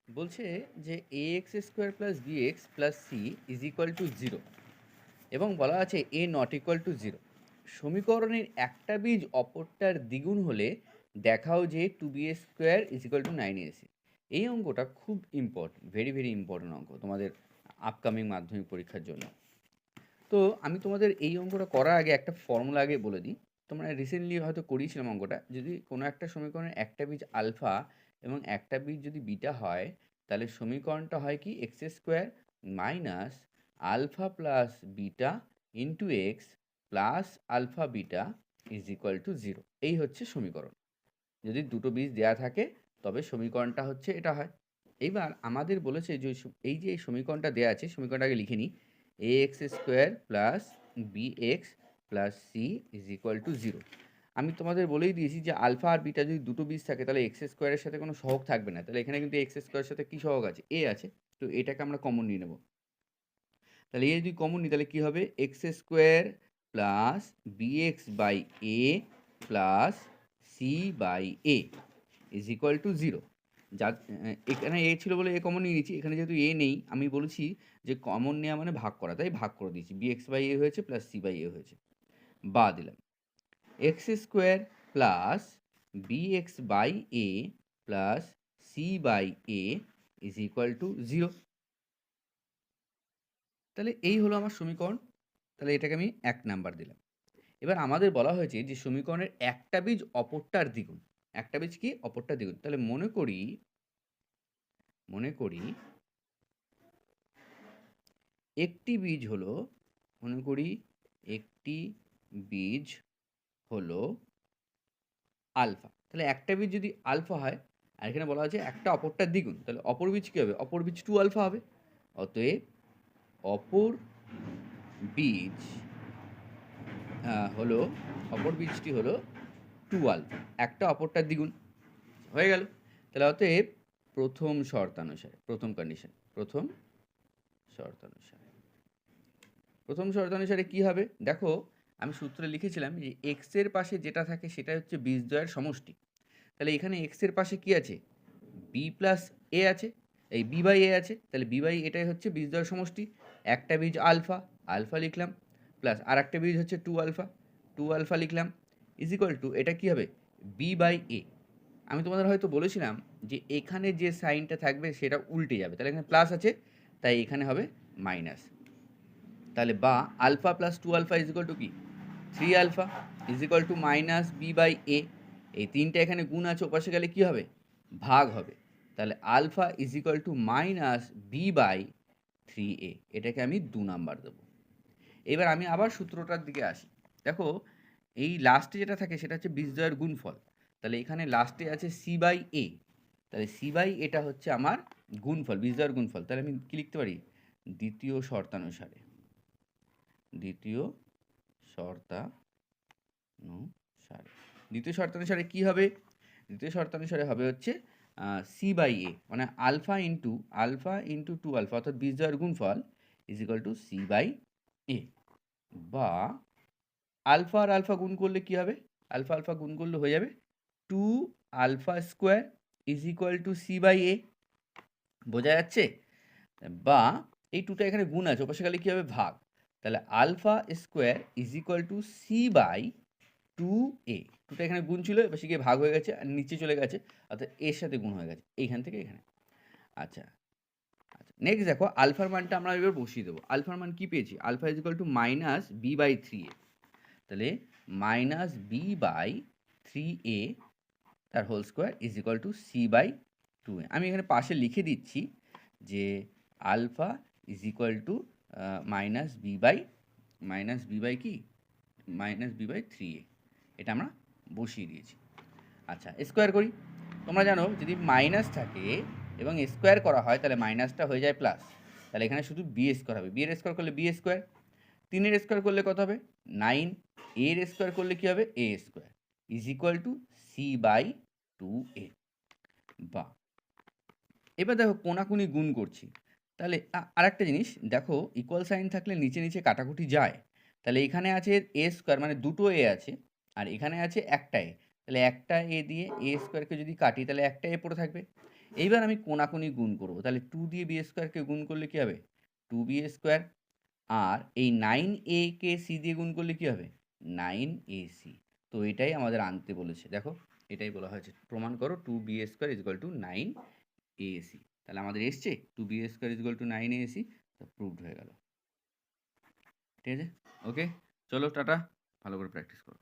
বলছে যে a x square plus b x plus c is equal to zero এবং বলা আছে a not equal to zero. সমীকরণের একটা বীজ অপরটার দ্বিগুণ হলে দেখাও যে two b square is equal to nine a c. এই অঙ্কটা খুব ইম্পর্টেন্ট, ভেরি ভেরি ইম্পর্টেন্ট অঙ্ক তোমাদের আপকামিং মাধ্যমিক পরীক্ষার জন্য। তো আমি তোমাদের এই অঙ্কটা করার আগে একটা ফর্মুলা আগে বলে দিই। তোমরা রিসেন্টলি হয়তো করিয়েছিলাম অঙ্কটা। যদি কোনো একটা সমীকরণের একটা বীজ আলফা এবং একটা বীজ যদি বিটা হয়, তাহলে সমীকরণটা হয় কি x square minus alpha plus beta into x plus alpha beta is equal to zero. এই হচ্ছে সমীকরণ। যদি দুটো বীজ দেয়া থাকে তবে সমীকরণটা হচ্ছে এটা হয়। এইবার আমাদের বলেছে যে এই যে এই সমীকরণটা দেয়া আছে, সমীকরণটা আগে লিখে নিই। A x square plus b x plus c is equal to zero. আমি তোমাদের বলেই দিয়েছি যে আলফা আর বিটা যদি দুটো বীজ থাকে তাহলে এক্স স্কোয়ারের সাথে কোনো সহগ থাকবে না। তাহলে এখানে কিন্তু এক্স স্কোয়ারের সাথে কী সহগ আছে? এ আছে। তো এটাকে আমরা কমন নিয়ে নেব। তাহলে এ যদি কমন নিই তাহলে কী হবে? X square plus b x by a plus c by a is equal to zero. যা এখানে এ ছিল বলে এ কমন নিয়ে নিচ্ছি। এখানে যেহেতু এ নেই, আমি বলেছি যে কমন নেওয়া মানে ভাগ করা, তাই ভাগ করে দিয়েছি। বি এক্স বাই এ হয়েছে প্লাস সি বাই এ হয়েছে, বা দিলাম x square plus b x by a plus c by a is equal to zero. তাহলে এই হলো আমার সমীকরণ। তাহলে এটাকে আমি 1 নাম্বার দিলাম। এবার আমাদের বলা হয়েছে যে সমীকরণের একটা বীজ অপরটার দ্বিগুণ। একটা বীজ কি? অপরটার দ্বিগুণ। তাহলে মনে করি একটি বীজ হলো, মনে করি একটি বীজ হলো আলফা। তাহলে একটা বীজ যদি আলফা হয়, আর এখানে বলা হয়েছে একটা অপরটার দ্বিগুণ, তাহলে অপর বীজ কী হবে? অপর বীজ টু আলফা হবে। অতএব অপর বীজ হলো, অপর বীজটি হলো টু আলফা, একটা অপরটার দ্বিগুণ। হয়ে গেল। তাহলে অতএব প্রথম শর্তানুসারে, প্রথম কন্ডিশন, প্রথম শর্তানুসারে কী হবে? দেখো, আমি সূত্রে লিখেছিলাম যে এক্সের পাশে যেটা থাকে সেটা হচ্ছে বীজদ্বয়ের সমষ্টি। তাহলে এখানে এক্সের পাশে কি আছে? বি প্লাস এ আছে, এই বি বাই এ আছে। তাহলে বি বাই এটাই হচ্ছে বীজদ্বয়ের সমষ্টি। একটা বীজ আলফা, আলফা লিখলাম, প্লাস আর একটা বীজ হচ্ছে টু আলফা লিখলাম, ইজ ইকুয়াল টু এটা কী হবে? বি বাই এ। আমি তোমাদের হয়তো বলেছিলাম যে এখানে যে সাইনটা থাকবে সেটা উল্টে যাবে। তাহলে এখানে প্লাস আছে, তাই এখানে হবে মাইনাস। তাহলে বা alpha plus two alpha is equal to কি? Three alpha is equal to minus b by a. এই তিনটা এখানে গুণ আছে, ওপাশে গেলে কী হবে? ভাগ হবে। তাহলে alpha is equal to minus b by three a. এটাকে আমি 2 নাম্বার দেবো। এবার আমি আবার সূত্রটার দিকে আসি। দেখো, এই লাস্টে যেটা থাকে সেটা হচ্ছে বীজদ্বয়ের গুণফল। তাহলে এখানে লাস্টে আছে সি বাই এ। তাহলে সি বাই এটা হচ্ছে আমার গুণফল, বীজদ্বয়ের গুণফল। তাহলে আমি কী লিখতে পারি? দ্বিতীয় শর্তানুসারে দ্বিতীয় শর্তানুসারে কী হবে? দ্বিতীয় শর্তানুসারে হবে হচ্ছে সি বাই এ, মানে আলফা ইন্টু টু আলফা, অর্থাৎ বীজদ্বয়ের গুণফল is equal to c by a. বা আলফা আর আলফা গুণ করলে কী হবে? আলফা আলফা গুণ করলে হয়ে যাবে two alpha square is equal to c by a. বোঝা যাচ্ছে? বা এই টুটা এখানে গুণ আছে, ওপাশে গেলে কী হবে? ভাগ। তাহলে alpha square is equal to c by two a. টুটা এখানে গুণ ছিল, এপাশে গিয়ে ভাগ হয়ে গেছে আর নিচে চলে গেছে, অর্থাৎ এর সাথে গুণ হয়ে গেছে এইখান থেকে এখানে। আচ্ছা, নেক্সট দেখো, আলফার মানটা আমরা এবার বসিয়ে দেবো। আলফার মান কী পেয়েছি? Alpha is equal to minus b by three a. তাহলে minus b by three a তার whole square is equal to c by two a. আমি এখানে পাশে লিখে দিচ্ছি যে alpha is equal to minus b by কি? Minus b by three a. এটা আমরা বসিয়ে দিয়েছি। আচ্ছা, স্কোয়ার করি। তোমরা জানো যদি মাইনাস থাকে এবং স্কোয়ার করা হয় তাহলে মাইনাসটা হয়ে যায় প্লাস। তাহলে এখানে শুধু বি স্কোয়ার হবে। বি এর স্কোয়ার করলে বি স্কোয়ার, তিনের স্কোয়ার করলে কত হবে? 9। এর স্কোয়ার করলে কী হবে? A square is equal to c by two a. বা এবার দেখো কোনাকুনি গুণ করছি। তাহলে আরেকটা জিনিস দেখো, ইকুয়াল সাইন থাকলে নিচে নিচে কাটাকুটি যায়। তাহলে এখানে আছে এ স্কোয়ার, মানে দুটো এ আছে, আর এখানে আছে একটা এ। তাহলে একটা এ দিয়ে এ স্কোয়ারকে যদি কাটি তাহলে একটা এ পড়ে থাকবে। এইবার আমি কোনাকুনি গুণ করব, তাহলে 2 দিয়ে বি স্কোয়ারকে গুণ করলে কী হবে? 2b square. আর এই 9a কে সি দিয়ে গুণ করলে কী হবে? 9ac। তো এটাই আমাদের আনতে বলেছে, দেখো এটাই বলা হয়েছে, প্রমাণ করো 2b square is equal two 9ac। তাহলে আমাদের এসছে 2b square is equal two 9ac, তো প্রুভড হয়ে গেল। ঠিক আছে, ওকে, চলো টাটা, ভালো করে প্র্যাকটিস করো।